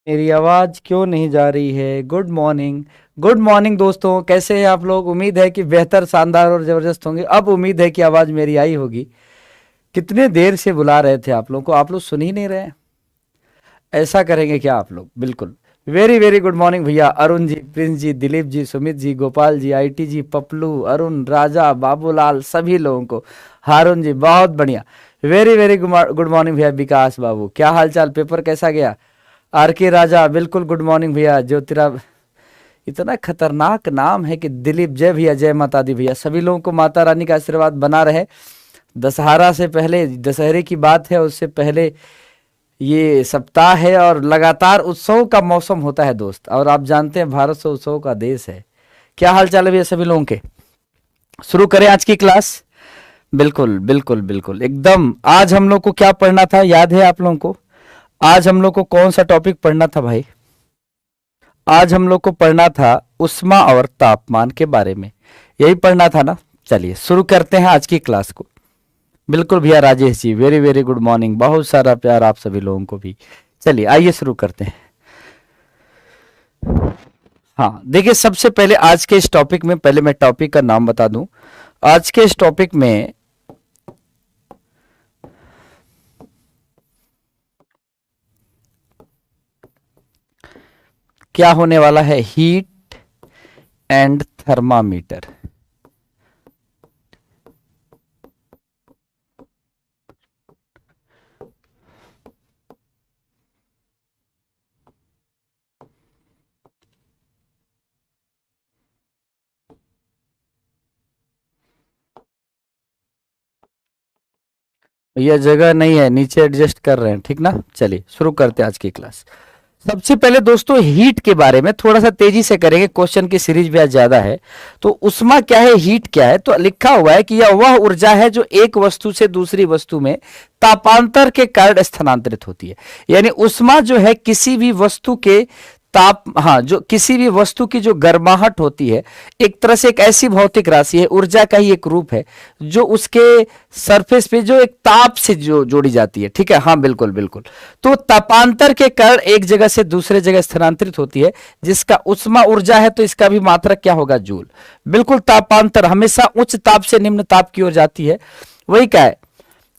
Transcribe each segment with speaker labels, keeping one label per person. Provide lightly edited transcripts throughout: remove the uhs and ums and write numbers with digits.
Speaker 1: मेरी आवाज क्यों नहीं जा रही है? Good morning. गुड मॉर्निंग दोस्तों, कैसे हैं आप लोग? उम्मीद है कि बेहतर, शानदार और जबरदस्त होंगे। अब उम्मीद है कि आवाज मेरी आई होगी। कितने देर से बुला रहे थे आप लोग को, आप लोग सुन ही नहीं रहे। ऐसा करेंगे क्या आप लोग? बिल्कुल। वेरी वेरी गुड मॉर्निंग भैया। अरुण जी, प्रिंस जी, दिलीप जी, सुमित जी, गोपाल जी, आईटी जी, पपलू, अरुण, राजा, बाबूलाल, सभी लोगों को। हारून जी, बहुत बढ़िया। वेरी वेरी गुड मॉर्निंग भैया। विकास बाबू, क्या हाल चाल? पेपर कैसा गया? आर के राजा, बिल्कुल गुड मॉर्निंग भैया। ज्योतिरा, इतना खतरनाक नाम है कि दिलीप। जय भैया, जय माता दी भैया। सभी लोगों को माता रानी का आशीर्वाद बना रहे। दशहरा से पहले, दशहरे की बात है, उससे पहले ये सप्ताह है और लगातार उत्सव का मौसम होता है दोस्त। और आप जानते हैं भारत से उत्सव का देश है। क्या हाल चाल है भैया सभी लोगों के? शुरू करें आज की क्लास। बिल्कुल बिल्कुल बिल्कुल एकदम। आज हम लोग को क्या पढ़ना था, याद है आप लोगों को? आज हम लोग को कौन सा टॉपिक पढ़ना था भाई? आज हम लोग को पढ़ना था उष्मा और तापमान के बारे में। यही पढ़ना था ना? चलिए शुरू करते हैं आज की क्लास को। बिल्कुल भैया Rajesh ji, very very good morning. बहुत सारा प्यार आप सभी लोगों को भी। चलिए आइए शुरू करते हैं। हाँ देखिए, सबसे पहले आज के इस टॉपिक में, पहले मैं टॉपिक का नाम बता दूं। आज के इस टॉपिक में क्या होने वाला है? Heat and thermometer. यह जगह नहीं है, नीचे एडजस्ट कर रहे हैं, ठीक ना? चलिए शुरू करते हैं आज की क्लास। सबसे पहले दोस्तों हीट के बारे में थोड़ा सा तेजी से करेंगे, क्वेश्चन की सीरीज भी आज ज्यादा है। तो उष्मा क्या है, हीट क्या है? तो लिखा हुआ है कि यह वह ऊर्जा है जो एक वस्तु से दूसरी वस्तु में तापांतर के कारण स्थानांतरित होती है। यानी उष्मा जो है किसी भी वस्तु के ताप, हाँ, जो किसी भी वस्तु की जो गर्माहट होती है, एक तरह से एक ऐसी भौतिक राशि है, ऊर्जा का ही एक रूप है, जो उसके सरफेस पे जो एक ताप से जो जोड़ी जाती है। ठीक है, हाँ बिल्कुल बिल्कुल। तो तापांतर के कारण एक जगह से दूसरे जगह स्थानांतरित होती है, जिसका उष्मा ऊर्जा है। तो इसका भी मात्रक क्या होगा? जूल। बिल्कुल, तापांतर हमेशा उच्च ताप से निम्न ताप की ओर जाती है। वही क्या है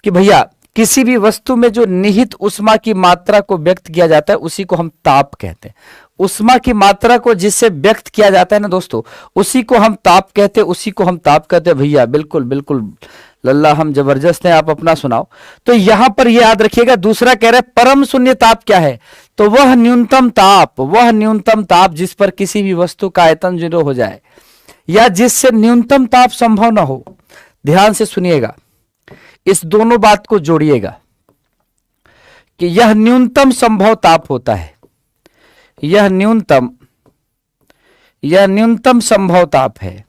Speaker 1: कि भैया किसी भी वस्तु में जो निहित उष्मा की मात्रा को व्यक्त किया जाता है, उसी को हम ताप कहते हैं। उष्मा की मात्रा को जिससे व्यक्त किया जाता है ना दोस्तों, उसी को हम ताप कहते हैं, उसी को हम ताप कहते हैं भैया। बिल्कुल बिल्कुल लल्ला, हम जबरदस्त हैं, आप अपना सुनाओ। तो यहां पर यह याद रखिएगा। दूसरा कह रहे हैं परम शून्य ताप क्या है? तो वह न्यूनतम ताप, वह न्यूनतम ताप जिस पर किसी भी वस्तु का आयतन 0 हो जाए, या जिससे न्यूनतम ताप संभव ना हो। ध्यान से सुनिएगा, इस दोनों बात को जोड़िएगा कि यह न्यूनतम संभव ताप होता है। यह न्यूनतम संभव ताप है।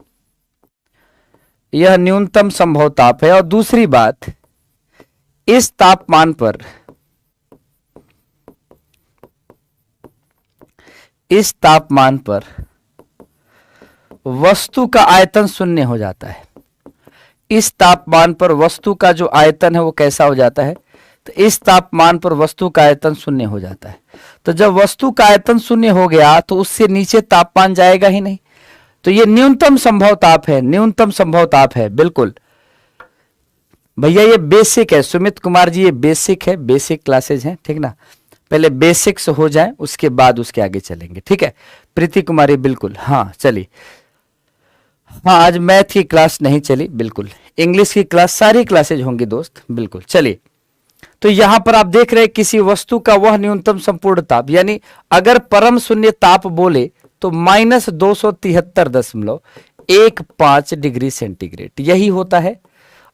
Speaker 1: यह न्यूनतम संभव ताप है। और दूसरी बात, इस तापमान पर, इस तापमान पर वस्तु का आयतन शून्य हो जाता है। इस तापमान पर वस्तु का जो आयतन है वो कैसा हो जाता है? तो इस तापमान पर वस्तु का आयतन शून्य हो जाता है। तो जब वस्तु का आयतन शून्य हो गया तो उससे नीचे तापमान जाएगा ही नहीं। तो ये न्यूनतम संभव ताप है, न्यूनतम संभव ताप है। बिल्कुल भैया, ये बेसिक है सुमित कुमार जी, ये बेसिक है, बेसिक क्लासेज हैं, ठीक ना? पहले बेसिक्स हो जाए, उसके बाद उसके आगे चलेंगे, ठीक है? प्रीति कुमारी, बिल्कुल, हाँ चलिए। हाँ, आज मैथ की क्लास नहीं चली, बिल्कुल। इंग्लिश की क्लास, सारी क्लासेज होंगी दोस्त, बिल्कुल। चलिए, तो यहां पर आप देख रहे हैं किसी वस्तु का वह न्यूनतम संपूर्ण ताप, यानी अगर परम शून्य ताप बोले तो -273.15 डिग्री सेंटीग्रेड यही होता है।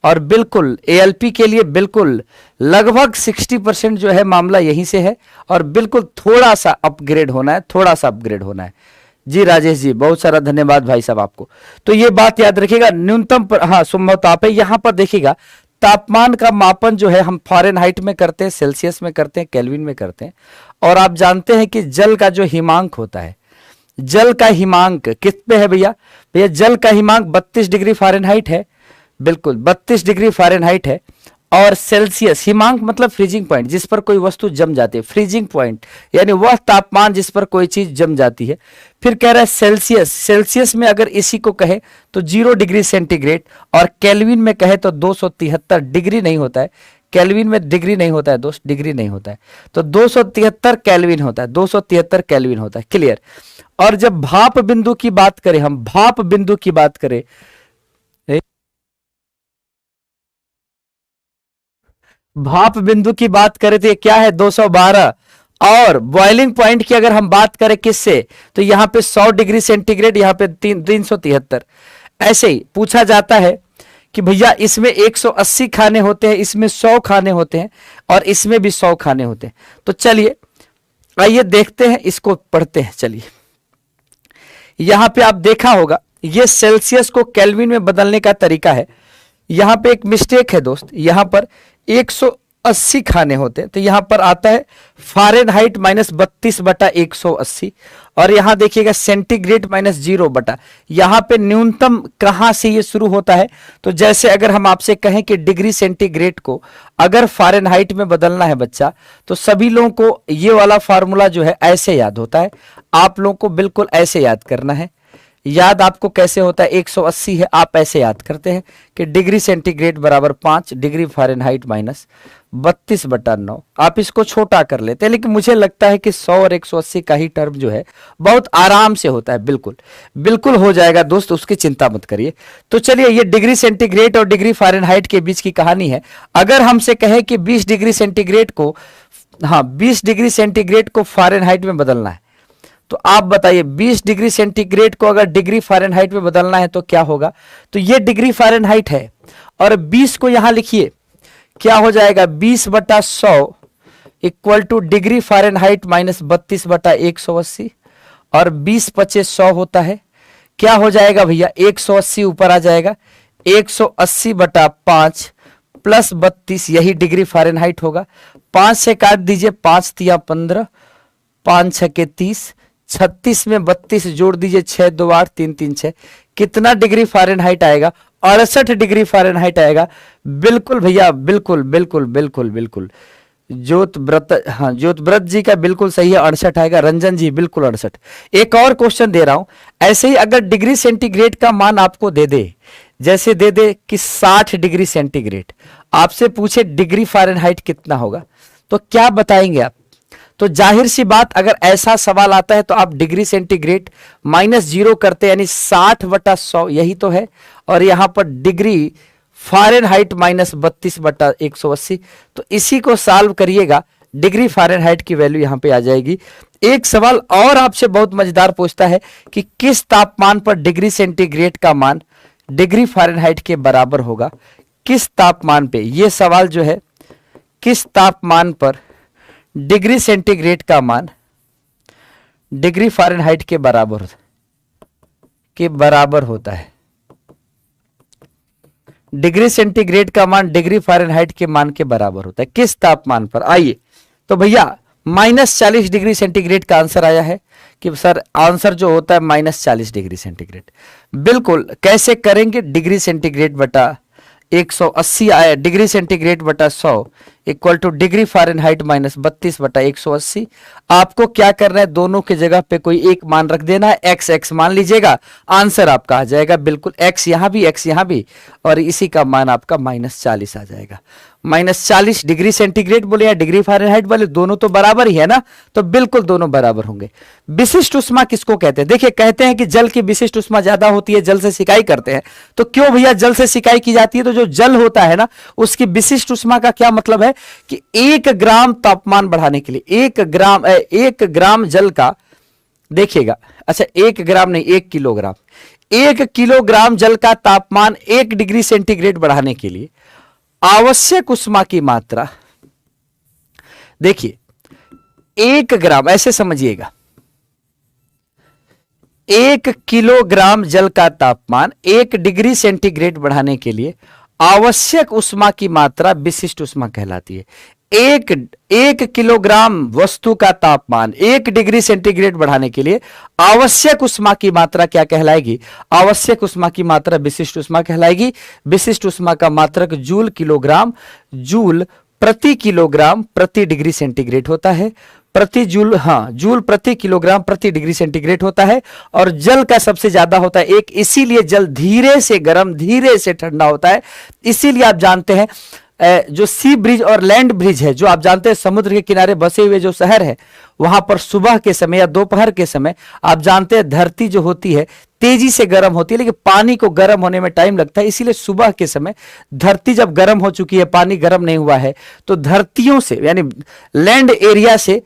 Speaker 1: और बिल्कुल एएलपी के लिए बिल्कुल लगभग 60% जो है मामला यहीं से है। और बिल्कुल थोड़ा सा अपग्रेड होना है, थोड़ा सा अपग्रेड होना है। जी राजेश जी, बहुत सारा धन्यवाद भाई साहब आपको। तो ये बात याद रखिएगा, न्यूनतम पर, हाँ, संभव ताप है। यहां पर देखिएगा तापमान का मापन जो है हम फ़ारेनहाइट में करते हैं, सेल्सियस में करते हैं, केल्विन में करते हैं। और आप जानते हैं कि जल का जो हिमांक होता है, जल का हिमांक किस पे है भैया? भैया जल का हिमांक 32 डिग्री फ़ारेनहाइट है। बिल्कुल 32 डिग्री फ़ारेनहाइट है। और सेल्सियस, हिमांक मतलब फ्रीजिंग पॉइंट, जिस पर कोई वस्तु जम जाती है, फ्रीजिंग पॉइंट यानी वह तापमान जिस पर कोई चीज जम जाती है। फिर कह रहा है सेल्सियस, सेल्सियस में अगर इसी को कहे तो 0 डिग्री सेंटीग्रेड, और केल्विन में कहे तो 273 डिग्री नहीं होता है, केल्विन में डिग्री नहीं होता है दोस्त, डिग्री नहीं होता है, तो 273 केल्विन होता है, 273 केल्विन होता है। क्लियर। और जब भाप बिंदु की बात करें, हम भाप बिंदु की बात करें, भाप बिंदु की बात करें तो ये क्या है 212, और बॉइलिंग पॉइंट की अगर हम बात करें किससे, तो यहां पे 100 डिग्री सेंटीग्रेड, यहां पे 373। ऐसे ही पूछा जाता है कि भैया इसमें 180 खाने होते हैं, इसमें 100 खाने होते हैं, और इसमें भी 100 खाने होते हैं। तो चलिए आइए देखते हैं, इसको पढ़ते हैं। चलिए यहां पे आप देखा होगा, ये सेल्सियस को केल्विन में बदलने का तरीका है। यहां पे एक मिस्टेक है दोस्त, यहां पर 180 खाने होते हैं, तो यहां पर आता है फ़ारेनहाइट -32/180, और यहां देखिएगा सेंटीग्रेड -0 बटा, यहां पे न्यूनतम कहां से ये शुरू होता है, तो जैसे अगर हम आपसे कहें कि डिग्री सेंटीग्रेड को अगर फ़ारेनहाइट में बदलना है बच्चा, तो सभी लोगों को ये वाला फार्मूला जो है ऐसे याद होता है, आप लोगों को बिल्कुल ऐसे याद करना है। याद आपको कैसे होता है, 180 है, आप ऐसे याद करते हैं कि डिग्री सेंटीग्रेड बराबर 5 डिग्री फ़ारेनहाइट -32/9। आप इसको छोटा कर लेते हैं, लेकिन मुझे लगता है कि 100 और 180 का ही टर्म जो है बहुत आराम से होता है। बिल्कुल बिल्कुल हो जाएगा दोस्त, उसकी चिंता मत करिए। तो चलिए, ये डिग्री सेंटीग्रेड और डिग्री फ़ारेनहाइट के बीच की कहानी है। अगर हमसे कहे कि 20 डिग्री सेंटीग्रेड को, हाँ 20 डिग्री सेंटीग्रेड को फ़ारेनहाइट में बदलना है, तो आप बताइए 20 डिग्री सेंटीग्रेड को अगर डिग्री फ़ारेनहाइट में बदलना है तो क्या होगा। तो ये डिग्री फ़ारेनहाइट है, और 20 को यहां लिखिए, क्या हो जाएगा 20/100 इक्वल टू डिग्री फ़ारेनहाइट -32/180, और 20×5 = 100 होता है। क्या हो जाएगा भैया, 180 ऊपर आ जाएगा, 180/5 + 32, यही डिग्री फ़ारेनहाइट होगा। 5 से काट दीजिए, 5 × 15, 5 × 6 = 30, 36 में 32 जोड़ दीजिए, 6 × 2 = 8, 3 × 3 = 6। कितना डिग्री फ़ारेनहाइट आएगा, 68 डिग्री फ़ारेनहाइट आएगा। बिल्कुल भैया, बिल्कुल बिल्कुल बिल्कुल बिल्कुल, ज्योतव्रत, हाँ ज्योतव्रत जी का बिल्कुल सही है, 68 आएगा। रंजन जी बिल्कुल 68। एक और क्वेश्चन दे रहा हूं, ऐसे ही अगर डिग्री सेंटीग्रेड का मान आपको दे दे, जैसे दे दे कि 60 डिग्री सेंटीग्रेड, आपसे पूछे डिग्री फ़ारेनहाइट कितना होगा, तो क्या बताएंगे आप। तो जाहिर सी बात, अगर ऐसा सवाल आता है तो आप डिग्री सेंटीग्रेड -0 करते, यानी 60/100 यही तो है, और यहां पर डिग्री फ़ारेनहाइट -32/180, तो इसी को सॉल्व करिएगा, डिग्री फ़ारेनहाइट की वैल्यू यहां पे आ जाएगी। एक सवाल और आपसे बहुत मजेदार पूछता है कि किस तापमान पर डिग्री सेंटीग्रेड का मान डिग्री फ़ारेनहाइट के बराबर होगा, किस तापमान पे, ये सवाल जो है, किस तापमान पर डिग्री सेंटीग्रेड का मान डिग्री फ़ारेनहाइट के बराबर होता है। डिग्री सेंटीग्रेड का मान डिग्री फ़ारेनहाइट के मान के बराबर होता है, किस तापमान पर। आइए, तो भैया -40 डिग्री सेंटीग्रेड का आंसर आया है कि सर आंसर जो होता है -40 डिग्री सेंटीग्रेड। बिल्कुल, कैसे करेंगे, डिग्री सेंटीग्रेड बटा 180 आया, डिग्री सेंटीग्रेड बटा 100 इक्वल टू डिग्री फ़ारेनहाइट -32/180। आपको क्या करना है, दोनों की जगह पे कोई एक मान रख देना है, x मान लीजिएगा, आंसर आपका आ जाएगा बिल्कुल, x यहां भी, और इसी का मान आपका -40 आ जाएगा। -40 डिग्री सेंटीग्रेड बोले या डिग्री फ़ारेनहाइट बोले, दोनों तो बराबर ही है ना, तो बिल्कुल दोनों बराबर होंगे। विशिष्ट उष्मा किसको कहते हैं, देखिए कहते हैं कि जल की विशिष्ट उष्मा ज्यादा होती है, जल से सिकाई करते हैं। तो क्यों भैया जल से सिकाई की जाती है, तो जो जल होता है ना, उसकी विशिष्ट उष्मा का क्या मतलब है कि 1 ग्राम तापमान बढ़ाने के लिए, 1 ग्राम जल का, देखिएगा, अच्छा 1 ग्राम नहीं, 1 किलोग्राम, 1 किलोग्राम जल का तापमान 1 डिग्री सेंटीग्रेड बढ़ाने के लिए आवश्यक उष्मा की मात्रा, देखिए 1 ग्राम, ऐसे समझिएगा, 1 किलोग्राम जल का तापमान 1 डिग्री सेंटीग्रेड बढ़ाने के लिए आवश्यक उष्मा की मात्रा विशिष्ट उष्मा कहलाती है। एक एक किलोग्राम वस्तु का तापमान 1 डिग्री सेंटीग्रेड बढ़ाने के लिए आवश्यक उष्मा की मात्रा क्या कहलाएगी? आवश्यक उष्मा की मात्रा विशिष्ट उष्मा कहलाएगी। विशिष्ट उष्मा का मात्रक जूल किलोग्राम, जूल प्रति किलोग्राम प्रति डिग्री सेंटीग्रेड होता है। प्रति जूल, हाँ, जूल प्रति किलोग्राम प्रति डिग्री सेंटीग्रेड होता है। और जल का सबसे ज्यादा होता है 1, इसीलिए जल धीरे से गर्म धीरे से ठंडा होता है। इसीलिए आप जानते हैं जो सी ब्रिज और लैंड ब्रिज है, जो आप जानते हैं समुद्र के किनारे बसे हुए जो शहर है, वहां पर सुबह के समय या दोपहर के समय आप जानते हैं धरती जो होती है तेजी से गर्म होती है, लेकिन पानी को गर्म होने में टाइम लगता है। इसीलिए सुबह के समय धरती जब गर्म हो चुकी है, पानी गर्म नहीं हुआ है, तो धरतियों से यानी लैंड एरिया से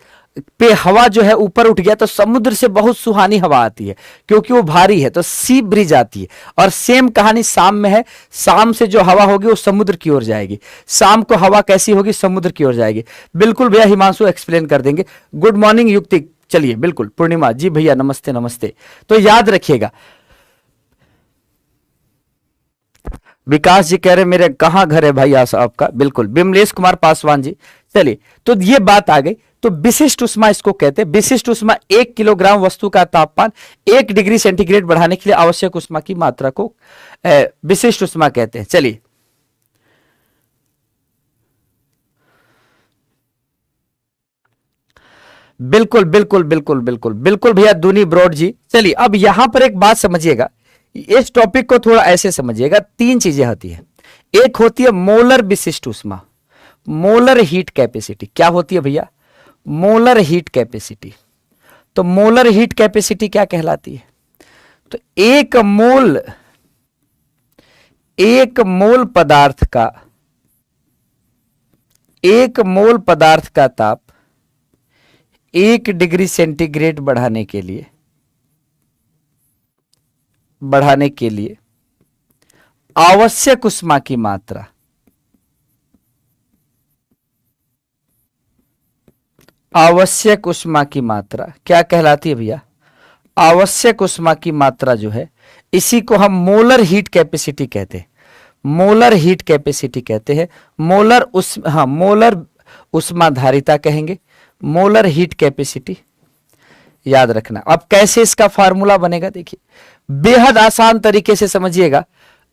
Speaker 1: पे हवा जो है ऊपर उठ गया, तो समुद्र से बहुत सुहानी हवा आती है क्योंकि वो भारी है, तो सी ब्रिज आती है। और सेम कहानी शाम में है। शाम से जो हवा होगी वो समुद्र की ओर जाएगी। शाम को हवा कैसी होगी? समुद्र की ओर जाएगी। बिल्कुल भैया, हिमांशु एक्सप्लेन कर देंगे। गुड मॉर्निंग युक्ति, चलिए बिल्कुल। पूर्णिमा जी भैया नमस्ते नमस्ते। तो याद रखिएगा, विकास जी कह रहे मेरे कहां घर है भाई आपका? बिल्कुल। बिमलेश कुमार पासवान जी, चलिए तो ये बात आ गई। तो विशिष्ट उष्मा इसको कहते हैं। विशिष्ट उष्मा 1 किलोग्राम वस्तु का तापमान 1 डिग्री सेंटीग्रेड बढ़ाने के लिए आवश्यक उष्मा की मात्रा को विशिष्ट उष्मा कहते हैं। चलिए बिल्कुल बिल्कुल बिल्कुल बिल्कुल बिल्कुल भैया दूनी ब्रॉड जी। चलिए अब यहां पर एक बात समझिएगा, इस टॉपिक को थोड़ा ऐसे समझिएगा। 3 चीजें होती है। एक होती है मोलर विशिष्ट उष्मा, मोलर हीट कैपेसिटी। क्या होती है भैया? Molar heat capacity. तो मोलर हीट कैपेसिटी क्या कहलाती है? तो एक मोल पदार्थ का ताप 1 डिग्री सेंटीग्रेड बढ़ाने के लिए आवश्यक उष्मा की मात्रा क्या कहलाती है भैया? आवश्यक उष्मा की मात्रा जो है, इसी को हम मोलर हीट कैपेसिटी कहते हैं। मोलर हीट कैपेसिटी कहते हैं। मोलर उष्मा धारिता कहेंगे, मोलर हीट कैपेसिटी। याद रखना। अब कैसे इसका फार्मूला बनेगा देखिए, बेहद आसान तरीके से समझिएगा।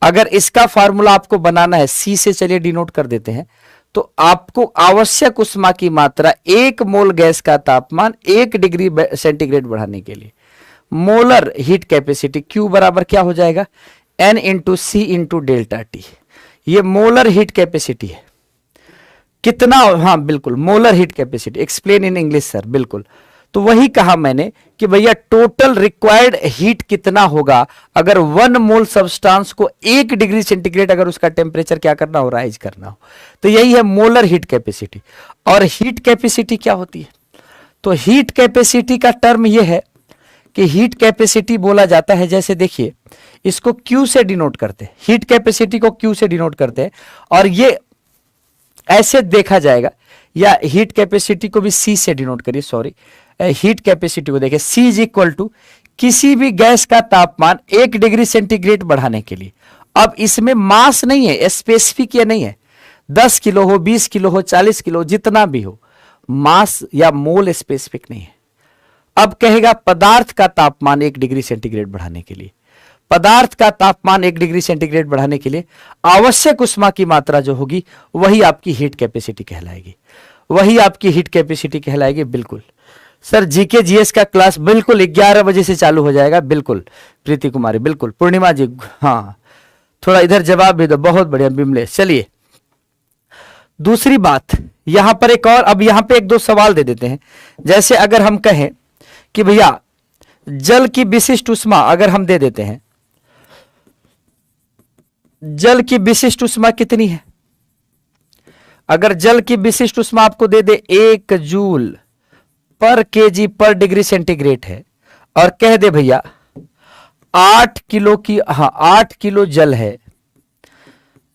Speaker 1: अगर इसका फार्मूला आपको बनाना है, सी से चलिए डिनोट कर देते हैं, तो आपको आवश्यक उष्मा की मात्रा 1 मोल गैस का तापमान 1 डिग्री सेंटीग्रेड बढ़ाने के लिए मोलर हीट कैपेसिटी Q बराबर क्या हो जाएगा? N इंटू सी इंटू डेल्टा टी। ये मोलर हीट कैपेसिटी है। कितना? हाँ बिल्कुल, molar heat capacity. Explain in English sir. बिल्कुल, तो वही कहा मैंने कि भैया टोटल रिक्वायर्ड हीट कितना होगा अगर 1 मोल सब्सटेंस को 1 डिग्री सेंटीग्रेड अगर उसका टेम्परेचर क्या करना हो, राइज करना हो। तो यही है मोलर हीट कैपेसिटी। और हीट कैपेसिटी क्या होती है? तो हीट कैपेसिटी का टर्म यह है कि हीट कैपेसिटी बोला जाता है, जैसे देखिए इसको Q से डिनोट करते हैं, हीट कैपेसिटी को Q से डिनोट करते हैं। और ये ऐसे देखा जाएगा, या हीट कैपेसिटी को भी C से डिनोट करिए, सॉरी, हीट कैपेसिटी को देखिए C इज इक्वल टू किसी भी गैस का तापमान 1 डिग्री सेंटीग्रेड बढ़ाने के लिए। अब इसमें मास नहीं है, स्पेसिफिक ये नहीं है 10 किलो हो, 20 किलो हो, 40 किलो, जितना भी हो, मास या मोल स्पेसिफिक नहीं है। अब कहेगा पदार्थ का तापमान 1 डिग्री सेंटीग्रेड बढ़ाने के लिए, पदार्थ का तापमान 1 डिग्री सेंटीग्रेड बढ़ाने के लिए आवश्यक उष्मा की मात्रा जो होगी वही आपकी हीट कैपेसिटी कहलाएगी, वही आपकी हीट कैपेसिटी कहलाएगी। बिल्कुल सर, जीके जीएस का क्लास बिल्कुल 11 बजे से चालू हो जाएगा। बिल्कुल प्रीति कुमारी, बिल्कुल पूर्णिमा जी, हाँ थोड़ा इधर जवाब भी दो, बहुत बढ़िया बिमलेश। चलिए दूसरी बात यहां पर एक और, अब यहां पे 1-2 सवाल दे देते हैं। जैसे अगर हम कहें कि भैया जल की विशिष्ट उष्मा अगर हम दे देते हैं, जल की विशिष्ट उष्मा कितनी है? अगर जल की विशिष्ट उष्मा आपको दे दे 1 जूल पर केजी पर डिग्री सेंटीग्रेड है, और कह दे भैया 8 किलो की, हाँ 8 किलो जल है,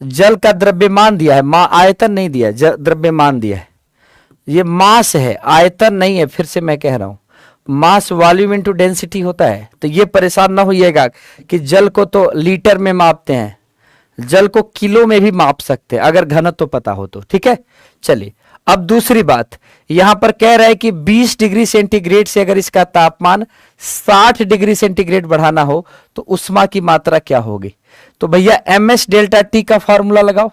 Speaker 1: जल का द्रव्यमान दिया है, आयतन नहीं दिया, द्रव्यमान दिया है, ये मास है, आयतन नहीं है। फिर से मैं कह रहा हूं, मास वॉल्यूम इनटू डेंसिटी होता है। तो ये परेशान ना होइएगा कि जल को तो लीटर में मापते हैं, जल को किलो में भी माप सकते हैं अगर घनत्व तो पता हो तो, ठीक है। चलिए अब दूसरी बात, यहां पर कह रहा है कि 20 डिग्री सेंटीग्रेड से अगर इसका तापमान 60 डिग्री सेंटीग्रेड बढ़ाना हो तो उष्मा की मात्रा क्या होगी। तो भैया ms डेल्टा टी का फॉर्मूला लगाओ।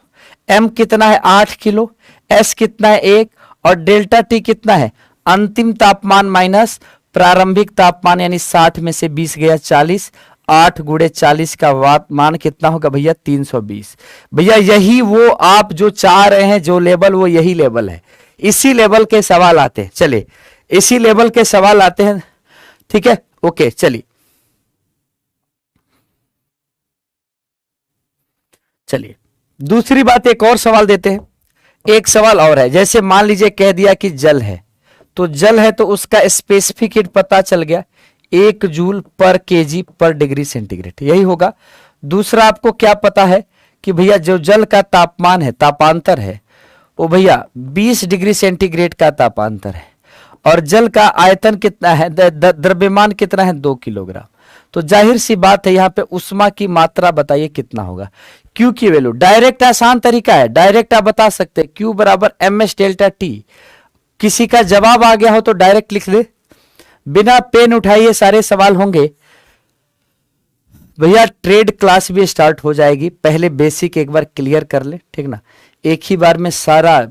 Speaker 1: m कितना है 8 किलो, s कितना है 1 और डेल्टा टी कितना है अंतिम तापमान माइनस प्रारंभिक तापमान, यानी 60 में से 20 गया 40, 8 गुणे 40 का वाट मान कितना होगा भैया 320। भैया यही वो आप जो चाह रहे हैं जो लेवल, वो यही लेवल है। इसी लेवल के सवाल आते हैं, चलिए इसी लेवल के सवाल आते हैं, ठीक है ओके। चलिए चलिए दूसरी बात, एक और सवाल देते हैं। एक सवाल और है, जैसे मान लीजिए कह दिया कि जल है, तो जल है तो उसका स्पेसिफिक हीट पता चल गया 1 जूल पर केजी पर डिग्री सेंटीग्रेड, यही होगा। दूसरा आपको क्या पता है कि भैया जो जल का तापमान है, तापांतर है, वो भैया 20 डिग्री सेंटीग्रेड का तापांतर है और जल का आयतन कितना है, द्रव्यमान कितना है 2 किलोग्राम। तो जाहिर सी बात है यहाँ पे उष्मा की मात्रा बताइए कितना होगा। क्यू की वैल्यू डायरेक्ट आसान तरीका है, डायरेक्ट आप बता सकते हैं क्यू बराबर ms डेल्टा टी। किसी का जवाब आ गया हो तो डायरेक्ट लिख दे, बिना पेन उठाइए सारे सवाल होंगे। भैया ट्रेड क्लास भी स्टार्ट हो जाएगी, पहले बेसिक एक बार क्लियर कर ले, ठीक ना। एक ही बार में सारा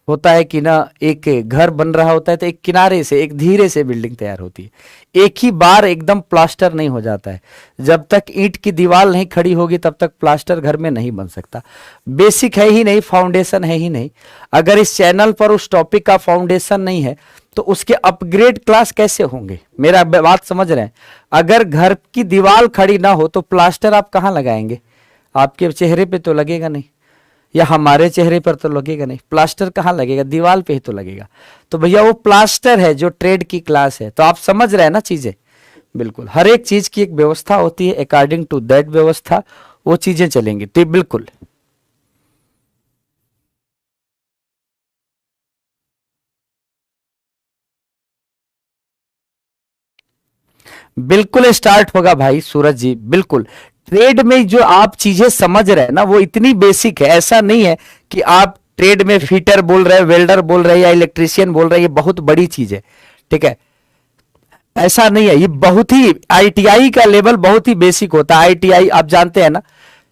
Speaker 1: होता है कि ना, एक घर बन रहा होता है तो एक किनारे से, एक धीरे से बिल्डिंग तैयार होती है। एक ही बार एकदम प्लास्टर नहीं हो जाता है। जब तक ईंट की दीवार नहीं खड़ी होगी तब तक प्लास्टर घर में नहीं बन सकता। बेसिक है ही नहीं, फाउंडेशन है ही नहीं। अगर इस चैनल पर उस टॉपिक का फाउंडेशन नहीं है तो उसके अपग्रेड क्लास कैसे होंगे, मेरा बात समझ रहे हैं। अगर घर की दीवार खड़ी ना हो तो प्लास्टर आप कहाँ लगाएंगे, आपके चेहरे पे तो लगेगा नहीं, या हमारे चेहरे पर तो लगेगा नहीं। प्लास्टर कहाँ लगेगा, दीवार पे ही तो लगेगा। तो भैया वो प्लास्टर है जो ट्रेड की क्लास है। तो आप समझ रहे हैं ना चीजें, बिल्कुल हर एक चीज की एक व्यवस्था होती है, अकॉर्डिंग टू दैट व्यवस्था वो चीजें चलेंगी। तो बिल्कुल बिल्कुल स्टार्ट होगा भाई सूरज जी, बिल्कुल। ट्रेड में जो आप चीजें समझ रहे हैं ना वो इतनी बेसिक है, ऐसा नहीं है कि आप ट्रेड में फिटर बोल रहे हैं, वेल्डर बोल रहे हैं या इलेक्ट्रीशियन बोल रहे हैं, ये बहुत बड़ी चीज है, ठीक है। ऐसा नहीं है, ये बहुत ही आईटीआई का लेवल बहुत ही बेसिक होता है। आईटीआई आप जानते हैं ना,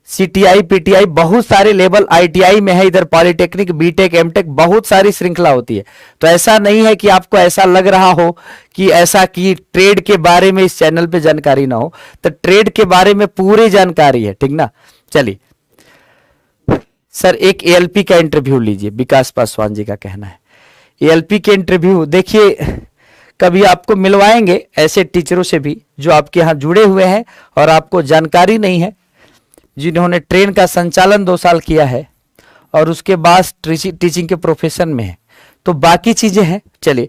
Speaker 1: सीटीआई पीटीआई बहुत सारे लेवल आईटीआई में है, इधर पॉलिटेक्निक बीटेक एमटेक बहुत सारी श्रृंखला होती है। तो ऐसा नहीं है कि आपको ऐसा लग रहा हो कि ऐसा कि ट्रेड के बारे में इस चैनल पे जानकारी ना हो, तो ट्रेड के बारे में पूरी जानकारी है, ठीक ना। चलिए सर एक एएलपी का इंटरव्यू लीजिए, विकास पासवान जी का कहना है। एएलपी के इंटरव्यू देखिए, कभी आपको मिलवाएंगे ऐसे टीचरों से भी जो आपके यहाँ जुड़े हुए हैं और आपको जानकारी नहीं है, जिन्होंने ट्रेन का संचालन 2 साल किया है और उसके बाद टीचिंग के प्रोफेशन में है, तो बाकी चीजें हैं। चलिए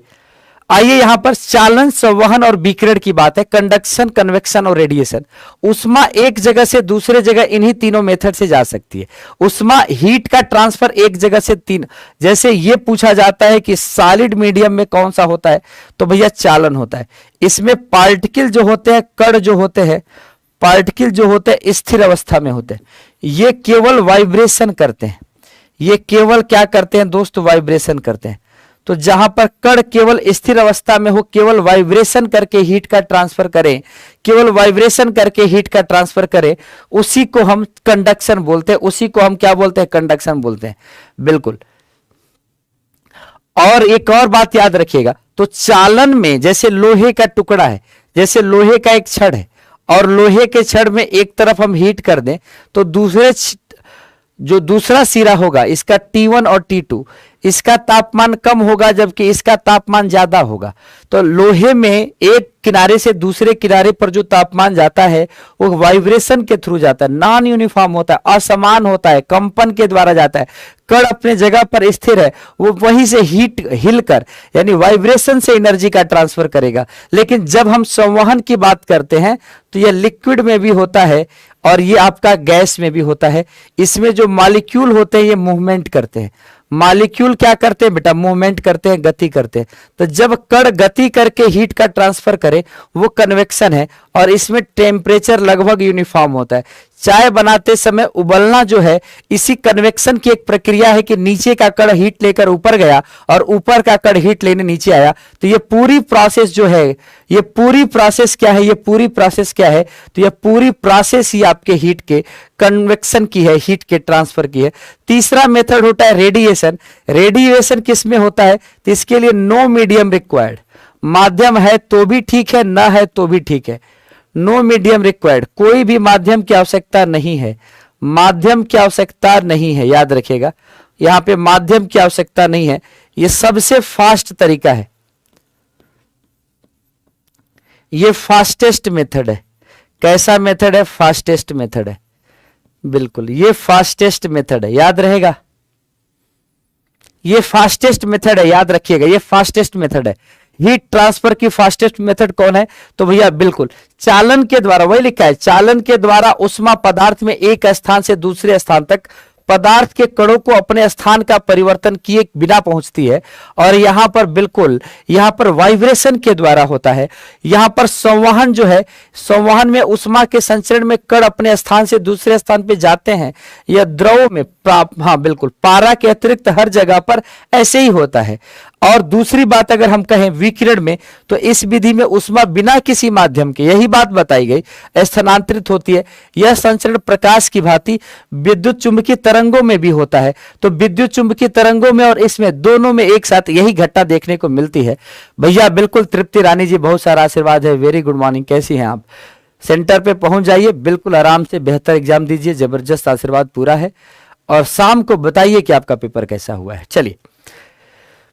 Speaker 1: आइए यहां पर चालन, संवहन और विकिरण की बात है, कंडक्शन, कन्वेक्शन और रेडिएशन। उष्मा एक जगह से दूसरे जगह इन्हीं तीनों मेथड से जा सकती है। उष्मा हीट का ट्रांसफर एक जगह से तीन, जैसे ये पूछा जाता है कि सॉलिड मीडियम में कौन सा होता है, तो भैया चालन होता है। इसमें पार्टिकल जो होते हैं, कण जो होते हैं, पार्टिकल जो होते हैं स्थिर अवस्था में होते हैं, ये केवल वाइब्रेशन करते हैं। ये केवल क्या करते हैं दोस्त, वाइब्रेशन करते हैं। तो जहां पर कण केवल स्थिर अवस्था में हो, केवल वाइब्रेशन करके हीट का ट्रांसफर करें, केवल वाइब्रेशन करके हीट का ट्रांसफर करें, उसी को हम कंडक्शन बोलते हैं, उसी को हम क्या बोलते हैं, कंडक्शन बोलते हैं, बिल्कुल। और एक और बात याद रखिएगा, तो चालन में जैसे लोहे का टुकड़ा है, जैसे लोहे का एक छड़ है और लोहे के छड़ में एक तरफ हम हीट कर दें तो जो दूसरा सिरा होगा इसका T1 और T2, इसका तापमान कम होगा जबकि इसका तापमान ज्यादा होगा। तो लोहे में एक किनारे से दूसरे किनारे पर जो तापमान जाता है वो वाइब्रेशन के थ्रू जाता है, नॉन यूनिफॉर्म होता है, असमान होता है, कंपन के द्वारा जाता है। कण अपने जगह पर स्थिर है, वो वहीं से हीट हिलकर यानी वाइब्रेशन से एनर्जी का ट्रांसफर करेगा। लेकिन जब हम संवहन की बात करते हैं तो यह लिक्विड में भी होता है और ये आपका गैस में भी होता है। इसमें जो मॉलिक्यूल होते हैं ये मूवमेंट करते हैं। मॉलिक्यूल क्या करते हैं बेटा, मूवमेंट करते हैं, गति करते हैं। तो जब कण गति करके हीट का ट्रांसफर करे वो कन्वेक्शन है और इसमें टेम्परेचर लगभग यूनिफॉर्म होता है। चाय बनाते समय उबलना जो है इसी कन्वेक्शन की एक प्रक्रिया है कि नीचे का कण हीट लेकर ऊपर गया और ऊपर का कण हीट लेने नीचे आया। तो ये पूरी प्रोसेस जो है, ये पूरी प्रोसेस क्या है, ये पूरी प्रोसेस क्या है, तो ये पूरी प्रोसेस ही आपके हीट के कन्वेक्शन की है, हीट के ट्रांसफर की है। तीसरा मेथड होता है रेडिएशन। रेडिएशन किस में होता है, तो इसके लिए नो मीडियम रिक्वायर्ड, माध्यम है तो भी ठीक है, ना है तो भी ठीक है, नो मीडियम रिक्वायर्ड, कोई भी माध्यम की आवश्यकता नहीं है, माध्यम की आवश्यकता नहीं है, याद रखिएगा यहां पे माध्यम की आवश्यकता नहीं है। ये सबसे फास्ट तरीका है, ये फास्टेस्ट मेथड है। कैसा मेथड है, फास्टेस्ट मेथड है, बिल्कुल ये फास्टेस्ट मेथड है, याद रहेगा, ये फास्टेस्ट मेथड है, याद रखिएगा ये फास्टेस्ट मेथड है। हीट ट्रांसफर की फास्टेस्ट मेथड कौन है, तो भैया बिल्कुल चालन के द्वारा, वही लिखा है चालन के द्वारा उष्मा पदार्थ में एक स्थान से दूसरे स्थान तक पदार्थ के कणों को अपने स्थान का परिवर्तन किए बिना पहुंचती है। और यहां पर बिल्कुल यहां पर वाइब्रेशन के द्वारा होता है। यहां पर संवहन जो है, संवहन में उष्मा के संचरण में कण अपने स्थान से दूसरे स्थान पे जाते हैं। यह द्रव में हाँ बिल्कुल पारा के अतिरिक्त हर जगह पर ऐसे ही होता है। और दूसरी बात अगर हम कहें विकिरण में, तो इस विधि में उष्मा बिना किसी माध्यम के, यही बात बताई गई, स्थानांतरित होती है। यह संचरण प्रकाश की भांति विद्युत चुंबकीय तरंगों में भी होता है। तो विद्युत चुंबकीय तरंगों में और इसमें दोनों में एक साथ यही घटना देखने को मिलती है। भैया बिल्कुल तृप्ति रानी जी, बहुत सारा आशीर्वाद है, वेरी गुड मॉर्निंग, कैसी हैं आप। सेंटर पे पहुंच जाइए, बिल्कुल आराम से बेहतर एग्जाम दीजिए, जबरदस्त आशीर्वाद पूरा है। और शाम को बताइए कि आपका पेपर कैसा हुआ है। चलिए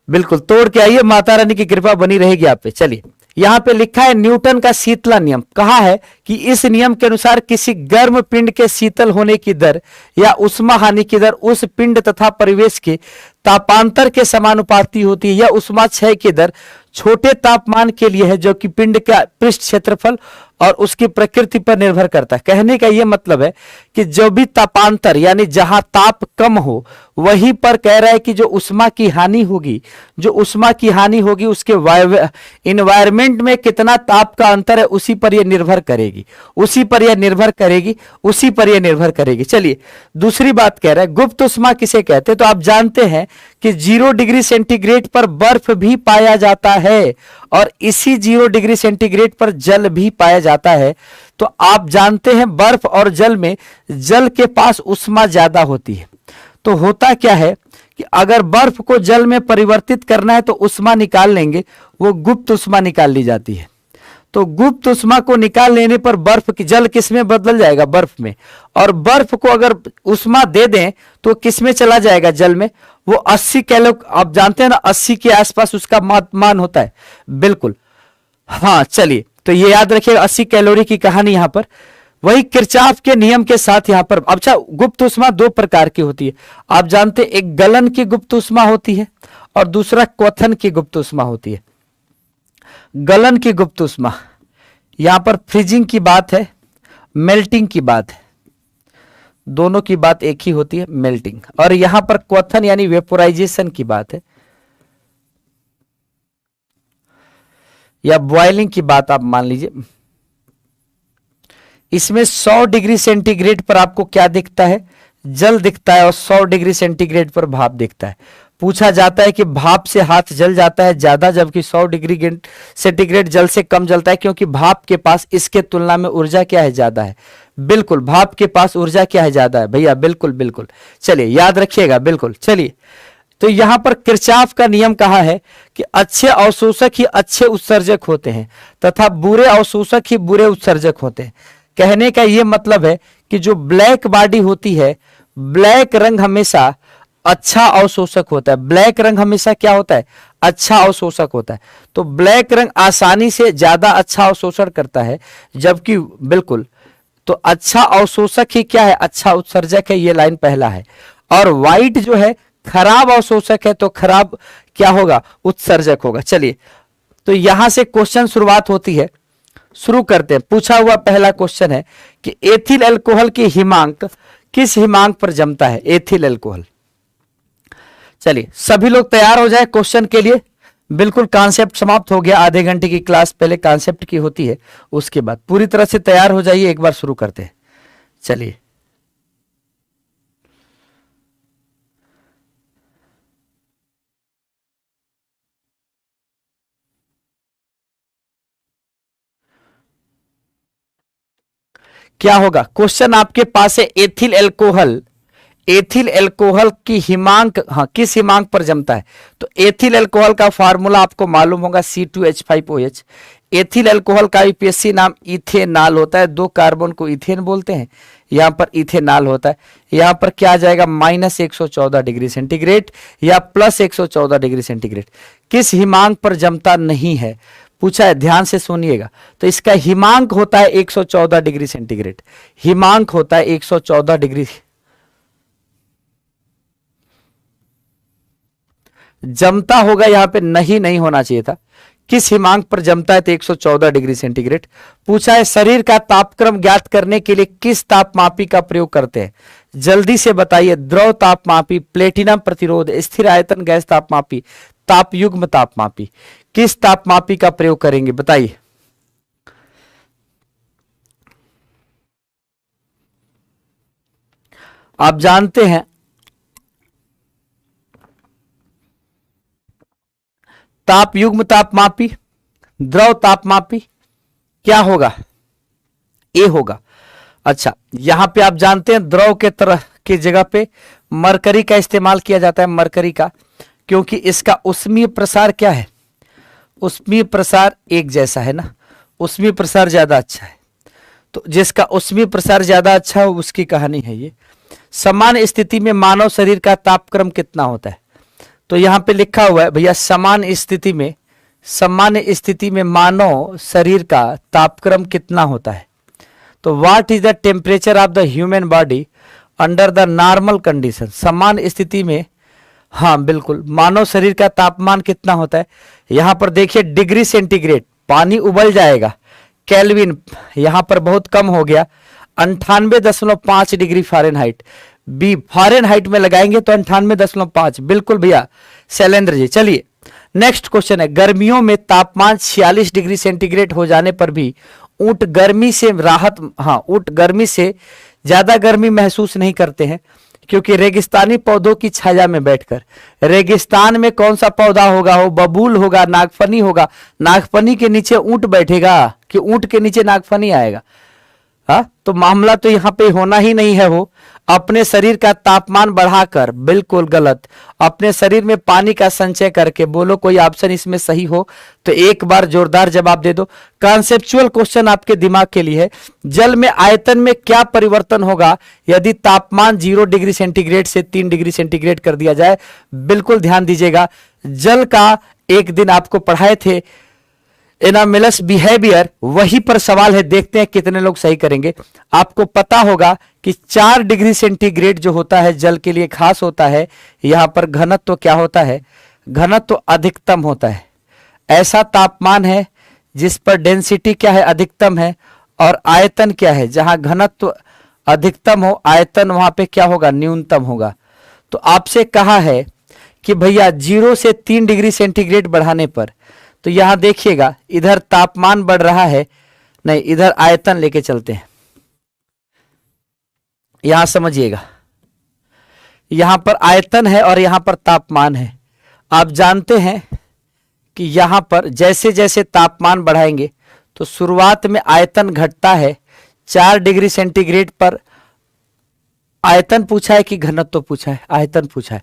Speaker 1: बिल्कुल तोड़ के आइए, माता रानी की कृपा बनी रहेगी आप पे। चलिए यहां पे लिखा है न्यूटन का शीतला नियम। कहा है कि इस नियम के अनुसार किसी गर्म पिंड के शीतल होने की दर या उष्मा हानि की दर उस पिंड तथा परिवेश के तापांतर के समानुपाती होती है। यह उष्मा क्षय की दर छोटे तापमान के लिए है, जो कि पिंड का पृष्ठ क्षेत्रफल और उसकी प्रकृति पर निर्भर करता है। कहने का यह मतलब है कि जो भी तापांतर यानी जहां ताप कम हो, वहीं पर कह रहा है कि जो उष्मा की हानि होगी, जो उष्मा की हानि होगी उसके इन्वायरमेंट में कितना ताप का अंतर है, उसी पर यह निर्भर करेगी, उसी पर यह निर्भर करेगी, उसी पर यह निर्भर करेगी। चलिए दूसरी बात कह रहा है गुप्त उष्मा किसे कहते हैं। तो आप जानते हैं कि 0 डिग्री सेंटीग्रेड पर बर्फ भी पाया जाता है और इसी 0 डिग्री सेंटीग्रेड पर जल भी पाया जाता है। तो आप जानते हैं बर्फ और जल में, जल के पास उष्मा ज्यादा होती है। तो होता क्या है कि अगर बर्फ को जल में परिवर्तित करना है तो उष्मा निकाल लेंगे, वो गुप्त उष्मा निकाल ली जाती है। तो गुप्त उष्मा को निकाल लेने पर बर्फ की जल किस में बदल जाएगा, बर्फ में। और बर्फ को अगर उष्मा दे दें तो किस में चला जाएगा, जल में। वो 80 कैलो, आप जानते हैं ना 80 के आसपास उसका मान होता है, बिल्कुल। हाँ चलिए तो ये याद रखिएगा 80 कैलोरी की कहानी यहां पर। वही किरचॉफ के नियम के साथ यहां पर, अच्छा गुप्त उष्मा 2 प्रकार की होती है, आप जानते हैं, एक गलन की गुप्त उष्मा होती है और दूसरा क्वथन की गुप्त उष्मा होती है। गलन की गुप्त उष्मा, यहां पर फ्रीजिंग की बात है, मेल्टिंग की बात है, दोनों की बात एक ही होती है, मेल्टिंग। और यहां पर क्वथन यानी वेपोराइजेशन की बात है या बॉइलिंग की बात आप मान लीजिए। इसमें 100 डिग्री सेंटीग्रेड पर आपको क्या दिखता है, जल दिखता है, और 100 डिग्री सेंटीग्रेड पर भाप दिखता है। पूछा जाता है कि भाप से हाथ जल जाता है ज्यादा, जबकि 100 डिग्री सेंटीग्रेड जल से कम जलता है, क्योंकि भाप के पास इसके तुलना में ऊर्जा क्या है, ज्यादा है। बिल्कुल भाप के पास ऊर्जा क्या है, ज्यादा है भैया, बिल्कुल बिल्कुल। चलिए याद रखिएगा, बिल्कुल। चलिए तो यहां पर किरचॉफ का नियम कहा है कि अच्छे अवशोषक ही अच्छे उत्सर्जक होते हैं तथा बुरे अवशोषक ही बुरे उत्सर्जक होते हैं। कहने का यह मतलब है कि जो ब्लैक बॉडी होती है, ब्लैक रंग हमेशा अच्छा अवशोषक होता है। ब्लैक रंग हमेशा क्या होता है, अच्छा अवशोषक होता है। तो ब्लैक रंग आसानी से ज्यादा अच्छा अवशोषण करता है, जबकि बिल्कुल तो अच्छा अवशोषक ही क्या है, अच्छा उत्सर्जक है। ये लाइन पहला है। और व्हाइट जो है खराब अवशोषक है, तो खराब क्या होगा, उत्सर्जक होगा। चलिए तो यहां से क्वेश्चन शुरुआत होती है, शुरू करते हैं। पूछा हुआ पहला क्वेश्चन है कि एथिल अल्कोहल की हिमांक किस हिमांक पर जमता है, एथिल अल्कोहल। चलिए सभी लोग तैयार हो जाए क्वेश्चन के लिए। बिल्कुल कॉन्सेप्ट समाप्त हो गया, आधे घंटे की क्लास पहले कॉन्सेप्ट की होती है, उसके बाद पूरी तरह से तैयार हो जाइए। एक बार शुरू करते हैं। चलिए, क्या होगा? क्वेश्चन आपके पास है एथिल एल्कोहल, एथिल एल्कोहल की हिमांक, हाँ, किस हिमांक पर जमता है? तो एथिल एल्कोहल का फार्मूला आपको मालूम होगा C2H5OH। एथिल एल्कोहल का यूपीएससी नाम इथेनॉल होता है, 2 कार्बन को इथेन बोलते हैं, यहां पर इथेनॉल होता है। यहां पर क्या आ जाएगा? -114 डिग्री सेंटीग्रेड या +114 डिग्री सेंटीग्रेड। किस हिमांक पर जमता नहीं है पूछा है, ध्यान से सुनिएगा। तो इसका हिमांक होता है 114 डिग्री सेंटीग्रेड, हिमांक होता है 114 डिग्री। जमता होगा यहां पे नहीं होना चाहिए था। किस हिमांक पर जमता है? तो 114 डिग्री सेंटीग्रेड। पूछा है शरीर का तापक्रम ज्ञात करने के लिए किस तापमापी का प्रयोग करते हैं? जल्दी से बताइए। द्रव तापमापी, प्लेटिनम प्रतिरोध, स्थिर आयतन गैस तापमापी, तापयुग्म तापमापी, किस तापमापी का प्रयोग करेंगे बताइए। आप जानते हैं तापयुग्म तापमापी, द्रव तापमापी क्या होगा? ए होगा। अच्छा, यहां पे आप जानते हैं द्रव के तरह की जगह पे मरकरी का इस्तेमाल किया जाता है, मरकरी का, क्योंकि इसका उष्मीय प्रसार क्या है? उष्मीय प्रसार एक जैसा है ना, उष्मीय प्रसार ज्यादा अच्छा है। तो जिसका उष्मीय प्रसार ज्यादा अच्छा हो उसकी कहानी है ये। समान स्थिति में मानव शरीर का तापक्रम कितना होता है? तो यहां पे लिखा हुआ है भैया, सामान्य स्थिति में मानव शरीर का तापक्रम कितना होता है? तो what is the temperature of the human body under the normal condition? सामान्य स्थिति में, हाँ बिल्कुल, मानव शरीर का तापमान कितना होता है? यहां पर देखिए डिग्री सेंटीग्रेड, पानी उबल जाएगा। केल्विन यहां पर बहुत कम हो गया, 98.5 डिग्री फ़ारेनहाइट। बी फ़ारेनहाइट में लगाएंगे तो 98.5, बिल्कुल भैया शैलेंद्र जी। चलिए नेक्स्ट क्वेश्चन है, गर्मियों में तापमान 46 डिग्री सेंटीग्रेड हो जाने पर भी ऊंट गर्मी से राहत, हाँ, ऊंट गर्मी से ज्यादा गर्मी महसूस नहीं करते हैं, क्योंकि रेगिस्तानी पौधों की छाया में बैठकर। रेगिस्तान में कौन सा पौधा होगा? वो बबूल होगा, नागफनी होगा। नागफनी के नीचे ऊंट बैठेगा कि ऊंट के नीचे नागफनी आएगा? हाँ, तो मामला तो यहाँ पे होना ही नहीं है। वो अपने शरीर का तापमान बढ़ाकर, बिल्कुल गलत, अपने शरीर में पानी का संचय करके। बोलो कोई ऑप्शन इसमें सही हो तो एक बार जोरदार जवाब दे दो। कॉन्सेप्चुअल क्वेश्चन आपके दिमाग के लिए है, जल में आयतन में क्या परिवर्तन होगा यदि तापमान 0 डिग्री सेंटीग्रेड से 3 डिग्री सेंटीग्रेड कर दिया जाए? बिल्कुल ध्यान दीजिएगा, जल का एक दिन आपको पढ़ाए थे एनामेलस बिहेवियर, वही पर सवाल है, देखते हैं कितने लोग सही करेंगे। आपको पता होगा कि 4 डिग्री सेंटीग्रेड जो होता है जल के लिए खास होता है। यहां पर घनत्व क्या होता है? घनत्व अधिकतम होता है। ऐसा तापमान है जिस पर डेंसिटी क्या है? अधिकतम है। और आयतन क्या है? जहां घनत्व अधिकतम हो, आयतन वहां पे क्या होगा? न्यूनतम होगा। तो आपसे कहा है कि भैया 0 से 3 डिग्री सेंटीग्रेड बढ़ाने पर, तो यहां देखिएगा इधर तापमान बढ़ रहा है, नहीं इधर आयतन लेके चलते हैं। यहां समझिएगा, यहां पर आयतन है और यहां पर तापमान है। आप जानते हैं कि यहां पर जैसे जैसे तापमान बढ़ाएंगे तो शुरुआत में आयतन घटता है। 4 डिग्री सेंटीग्रेड पर आयतन पूछा है कि घनत्व पूछा है? आयतन पूछा है।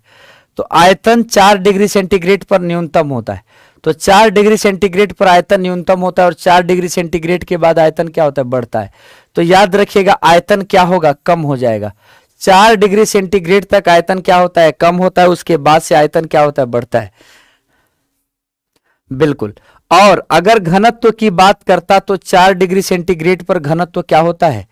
Speaker 1: तो आयतन 4 डिग्री सेंटीग्रेड पर न्यूनतम होता है। तो 4 डिग्री सेंटीग्रेड पर आयतन न्यूनतम होता है और 4 डिग्री सेंटीग्रेड के बाद आयतन क्या होता है? बढ़ता है। तो याद रखिएगा आयतन क्या होगा? कम हो जाएगा। 4 डिग्री सेंटीग्रेड तक आयतन क्या होता है? कम होता है। उसके बाद से आयतन क्या होता है? बढ़ता है। बिल्कुल। और अगर घनत्व की बात करता तो 4 डिग्री सेंटीग्रेड पर घनत्व क्या होता है?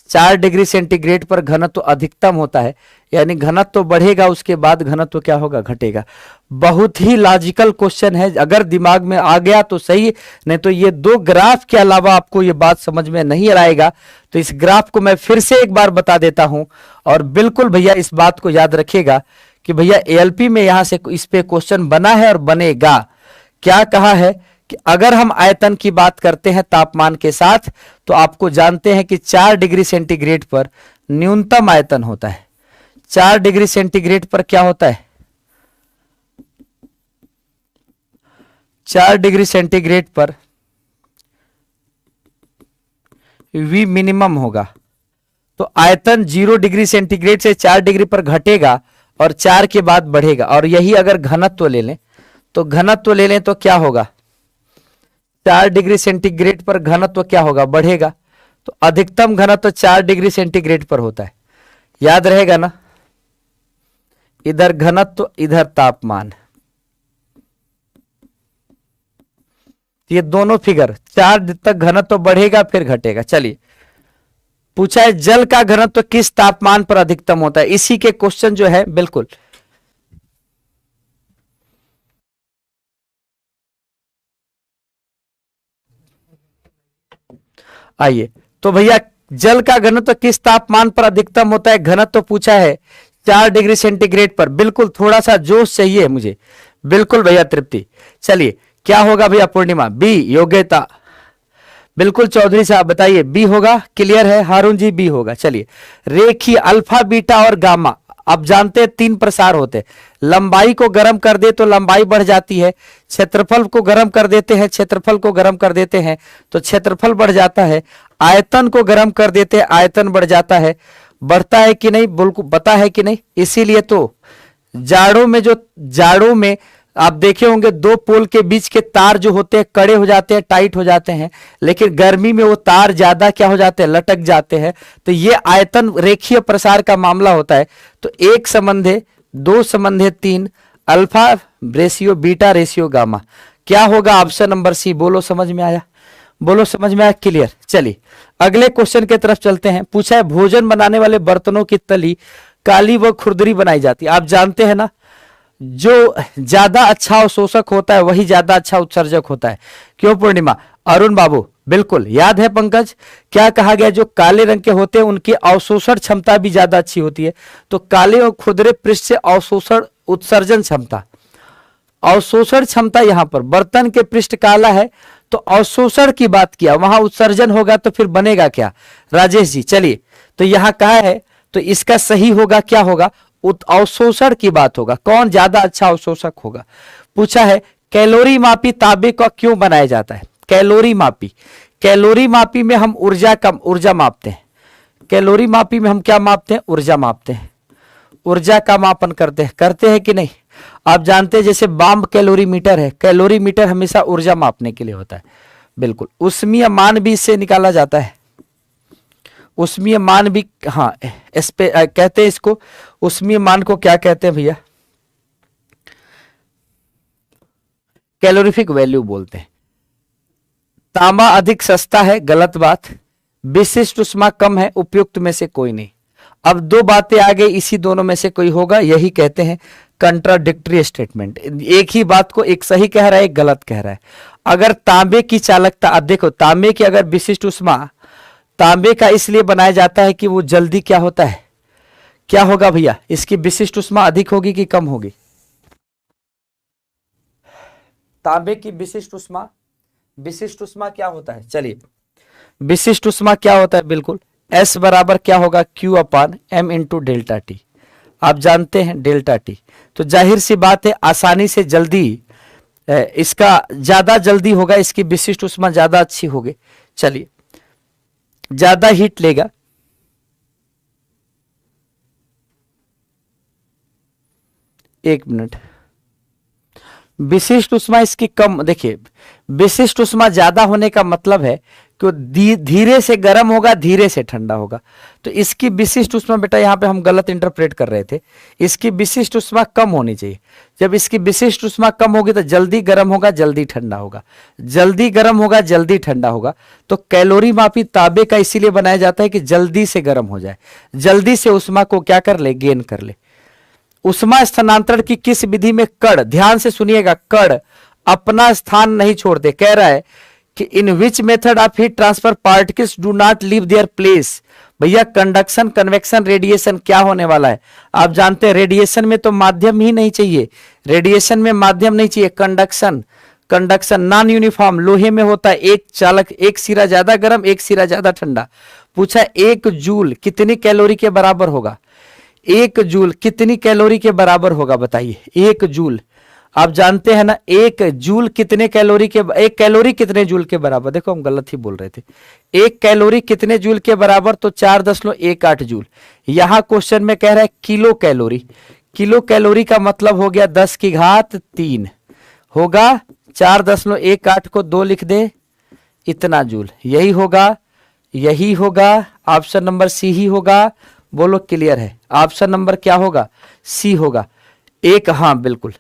Speaker 1: 4 डिग्री सेंटीग्रेड पर घनत्व अधिकतम होता है, यानी घनत्व बढ़ेगा उसके बाद घनत्व क्या होगा? घटेगा। बहुत ही लॉजिकल क्वेश्चन है, अगर दिमाग में आ गया तो सही, नहीं तो ये 2 ग्राफ के अलावा आपको ये बात समझ में नहीं आएगा। तो इस ग्राफ को मैं फिर से एक बार बता देता हूं, और बिल्कुल भैया इस बात को याद रखिएगा कि भैया एएलपी में यहां से इस पे क्वेश्चन बना है और बनेगा। क्या कहा है कि अगर हम आयतन की बात करते हैं तापमान के साथ, तो आपको जानते हैं कि 4 डिग्री सेंटीग्रेड पर न्यूनतम आयतन होता है। 4 डिग्री सेंटीग्रेड पर क्या होता है? 4 डिग्री सेंटीग्रेड पर V मिनिमम होगा। तो आयतन 0 डिग्री सेंटीग्रेड से 4 डिग्री पर घटेगा और 4 के बाद बढ़ेगा। और यही अगर घनत्व ले लें, तो घनत्व ले लें तो क्या होगा? 4 डिग्री सेंटीग्रेड पर घनत्व क्या होगा? बढ़ेगा। तो अधिकतम घनत्व 4 डिग्री सेंटीग्रेड पर होता है, याद रहेगा ना? इधर घनत्व, इधर तापमान, ये दोनों फिगर 4 तक घनत्व बढ़ेगा फिर घटेगा। चलिए, पूछा है जल का घनत्व किस तापमान पर अधिकतम होता है? इसी के क्वेश्चन जो है, बिल्कुल आइए। तो भैया जल का घनत्व किस तापमान पर अधिकतम होता है? घनत्व पूछा है 4 डिग्री सेंटीग्रेड पर। बिल्कुल, थोड़ा सा जोश चाहिए मुझे। बिल्कुल भैया तृप्ति। चलिए, क्या होगा भैया? पूर्णिमा बी योग्यता। बिल्कुल चौधरी साहब बताइए, बी होगा। क्लियर है हारून जी? बी होगा। चलिए, रेखीय अल्फा बीटा और गामा, आप जानते हैं 3 प्रसार होते हैं। लंबाई को गर्म कर दे तो लंबाई बढ़ जाती है, क्षेत्रफल को गर्म कर देते हैं, क्षेत्रफल को गर्म कर देते हैं तो क्षेत्रफल बढ़ जाता है, आयतन को गर्म कर देते हैं, आयतन बढ़ जाता है। बढ़ता है कि नहीं? बिल्कुल, पता है कि नहीं? इसीलिए तो जाड़ों में आप देखे होंगे 2 पोल के बीच के तार जो होते हैं कड़े हो जाते हैं, टाइट हो जाते हैं, लेकिन गर्मी में वो तार ज्यादा क्या हो जाते हैं? लटक जाते हैं। तो ये आयतन रेखीय प्रसार का मामला होता है। तो 1 संबंधे 2 संबंधे 3, alpha ratio beta ratio gamma. क्या होगा? Option number C. बोलो समझ में आया? बोलो समझ में आया? क्लियर। चलिए अगले क्वेश्चन की तरफ चलते हैं। पूछा है भोजन बनाने वाले बर्तनों की तली काली व खुरदरी बनाई जाती है। आप जानते हैं ना, जो ज्यादा अच्छा अवशोषक होता है वही ज्यादा अच्छा उत्सर्जक होता है। क्यों पूर्णिमा? अरुण बाबू बिल्कुल याद है। पंकज क्या कहा गया? जो काले रंग के होते हैं उनकी अवशोषण क्षमता भी ज्यादा अच्छी होती है। तो काले और खुरदरे पृष्ठ से अवशोषण उत्सर्जन क्षमता, अवशोषण क्षमता यहां पर बर्तन के पृष्ठ काला है तो अवशोषण की बात किया, वहां उत्सर्जन होगा तो फिर बनेगा क्या? राजेश जी चलिए, तो यहां कहा है तो इसका सही होगा क्या होगा? अवशोषण की बात होगा। कौन ज्यादा अच्छा अवशोषक होगा? पूछा है कैलोरी मापी तांबे का क्यों बनाया जाता है? कैलोरी मापी, कैलोरी मापी में हम ऊर्जा मापते हैं। कैलोरी मापी में हम क्या मापते हैं? ऊर्जा मापते हैं, ऊर्जा का मापन करते हैं कि नहीं? आप जानते हैं जैसे बाम्ब कैलोरी मीटर है, कैलोरी मीटर हमेशा ऊर्जा मापने के लिए होता है। बिल्कुल, उष्मीय मान भी इससे निकाला जाता है। उष्मीय मान भी, हाँ कहते हैं इसको, उष्मीय मान को क्या कहते हैं भैया? कैलोरीफिक वैल्यू बोलते हैं। तांबा अधिक सस्ता है, गलत बात। विशिष्ट उष्मा कम है, उपयुक्त में से कोई नहीं। अब 2 बातें आ गई, इसी दोनों में से कोई होगा, यही कहते हैं कंट्राडिक्टरी स्टेटमेंट। एक ही बात को एक सही कह रहा है, एक गलत कह रहा है। अगर तांबे की चालकता, अब देखो तांबे की अगर विशिष्ट उष्मा, तांबे का इसलिए बनाया जाता है कि वो जल्दी क्या होता है? क्या होगा भैया? इसकी विशिष्ट उष्मा अधिक होगी कि कम होगी? तांबे की विशिष्ट उष्मा, विशिष्ट उष्मा क्या होता है? चलिए, विशिष्ट उष्मा क्या होता है? बिल्कुल S बराबर क्या होगा? Q अपान M इंटू डेल्टा टी। आप जानते हैं डेल्टा टी। तो जाहिर सी बात है आसानी से जल्दी इसका ज्यादा जल्दी होगा, इसकी विशिष्ट उष्मा ज्यादा अच्छी होगी। चलिए, ज्यादा हीट लेगा, एक मिनट। विशिष्ट उष्मा इसकी कम, देखिए विशिष्ट उष्मा ज्यादा होने का मतलब है कि धीरे से गर्म होगा, धीरे से ठंडा होगा। तो इसकी विशिष्ट उष्मा, बेटा यहां पे हम गलत इंटरप्रेट कर रहे थे, इसकी विशिष्ट उष्मा कम होनी चाहिए। जब इसकी विशिष्ट उष्मा कम होगी तो जल्दी गर्म होगा, जल्दी ठंडा होगा, जल्दी गर्म होगा, जल्दी ठंडा होगा। तो कैलोरी मापी तांबे का इसीलिए बनाया जाता है कि जल्दी से गर्म हो जाए, जल्दी से उष्मा को क्या कर ले? गेन कर ले। उष्मा स्थानांतरण की किस विधि में कण, ध्यान से सुनिएगा, कण अपना स्थान नहीं छोड़ते। कह रहा है कि in which method of heat transfer particles do not leave their place. भैया कंडक्शन, कन्वेक्शन, रेडिएशन क्या होने वाला है? आप जानते हैं रेडिएशन में तो माध्यम ही नहीं चाहिए, रेडिएशन में माध्यम नहीं चाहिए, कंडक्शन, कंडक्शन नॉन यूनिफॉर्म, लोहे में होता है एक चालक, एक सिरा ज्यादा गर्म एक सिरा ज्यादा ठंडा। पूछा 1 जूल कितनी कैलोरी के बराबर होगा, 1 जूल कितनी कैलोरी के बराबर होगा बताइए। 1 जूल आप जानते हैं ना, 1 जूल कितने कैलोरी के, 1 कैलोरी कितने जूल के बराबर, देखो हम गलत ही बोल रहे थे, 1 कैलोरी कितने जूल के बराबर, तो 4.18 जूल। यहां क्वेश्चन में कह रहा है किलो कैलोरी, किलो कैलोरी का मतलब हो गया 10 की घात 3 होगा, 4.18 को 2 लिख दे, इतना जूल। यही होगा, यही होगा, ऑप्शन नंबर सी ही होगा। बोलो क्लियर है, ऑप्शन नंबर क्या होगा, सी होगा। एक, हाँ बिल्कुल।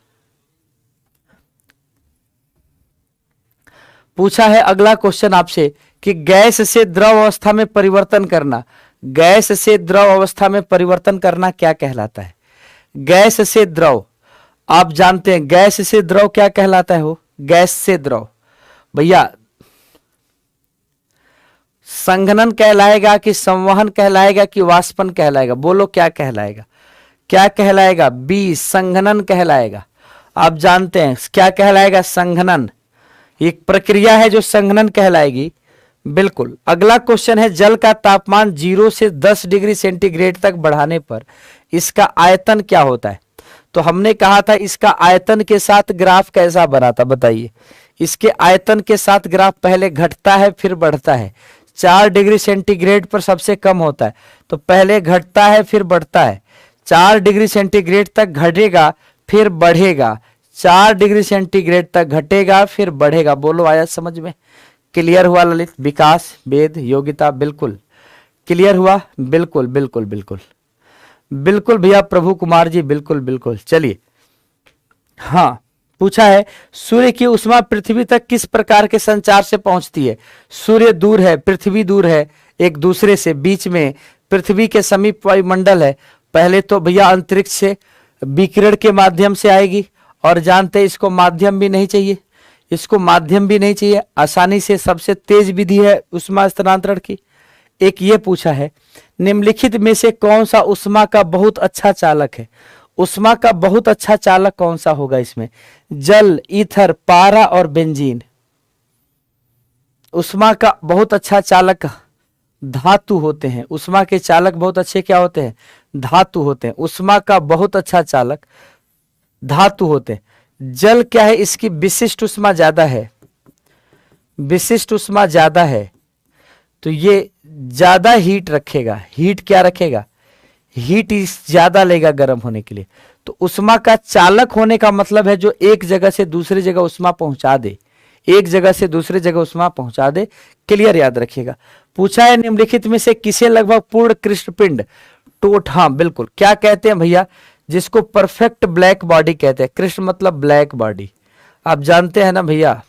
Speaker 1: पूछा है अगला क्वेश्चन आपसे कि गैस से द्रव अवस्था में परिवर्तन करना, गैस से द्रव अवस्था में परिवर्तन करना क्या कहलाता है। गैस से द्रव, आप जानते हैं गैस से द्रव क्या कहलाता है, हो गैस से द्रव भैया संघनन कहलाएगा कि संवहन कहलाएगा कि वाष्पन कहलाएगा, बोलो क्या कहलाएगा, क्या कहलाएगा, बी संघनन कहलाएगा। आप जानते हैं क्या कहलाएगा, संघनन, एक प्रक्रिया है जो संघनन कहलाएगी, बिल्कुल। अगला क्वेश्चन है जल का तापमान 0 से 10 डिग्री सेंटीग्रेड तक बढ़ाने पर इसका आयतन क्या होता है। तो हमने कहा था इसका आयतन के साथ ग्राफ कैसा बना था बताइए। इसके आयतन के साथ ग्राफ पहले घटता है फिर बढ़ता है, 4 डिग्री सेंटीग्रेड पर सबसे कम होता है, तो पहले घटता है फिर बढ़ता है, 4 डिग्री सेंटीग्रेड तक घटेगा फिर बढ़ेगा, 4 डिग्री सेंटीग्रेड तक घटेगा फिर बढ़ेगा। बोलो आया समझ में, क्लियर हुआ ललित, विकास, वेद, योगिता, बिल्कुल क्लियर हुआ, बिल्कुल बिल्कुल बिल्कुल बिल्कुल भैया प्रभु कुमार जी, बिल्कुल बिल्कुल। चलिए, हाँ पूछा है सूर्य की उष्मा पृथ्वी तक किस प्रकार के संचार से पहुंचती है। सूर्य दूर है, पृथ्वी दूर है एक दूसरे से, बीच में पृथ्वी के समीप वायुमंडल है। पहले तो भैया अंतरिक्ष से विकिरण के माध्यम से आएगी, और जानते हैं इसको माध्यम भी नहीं चाहिए, इसको माध्यम भी नहीं चाहिए, आसानी से सबसे तेज विधि है उष्मा स्थानांतरण की। एक ये पूछा है निम्नलिखित में से कौन सा उष्मा का बहुत अच्छा चालक है। उष्मा का बहुत अच्छा चालक कौन सा होगा इसमें, जल, ईथर, पारा और बेंजीन। उष्मा का बहुत अच्छा चालक धातु होते हैं, उष्मा के चालक बहुत अच्छे क्या होते हैं, धातु होते हैं। उष्मा का बहुत अच्छा चालक धातु होते हैं। जल क्या है, इसकी विशिष्ट उष्मा ज्यादा है, विशिष्ट उष्मा ज्यादा है, तो ये ज्यादा हीट रखेगा, हीट क्या रखेगा, हीट ज्यादा लेगा गर्म होने के लिए। तो उष्मा का चालक होने का मतलब है जो एक जगह से दूसरी जगह उष्मा पहुंचा दे, एक जगह से दूसरी जगह उष्मा पहुंचा दे, क्लियर याद रखिएगा। पूछा है निम्नलिखित में से किसे लगभग पूर्ण कृष्णपिंड टोट, हाँ बिल्कुल, क्या कहते हैं भैया, जिसको परफेक्ट ब्लैक बॉडी कहते हैं। कृष्ण मतलब ब्लैक बॉडी, आप जानते हैं ना भैया।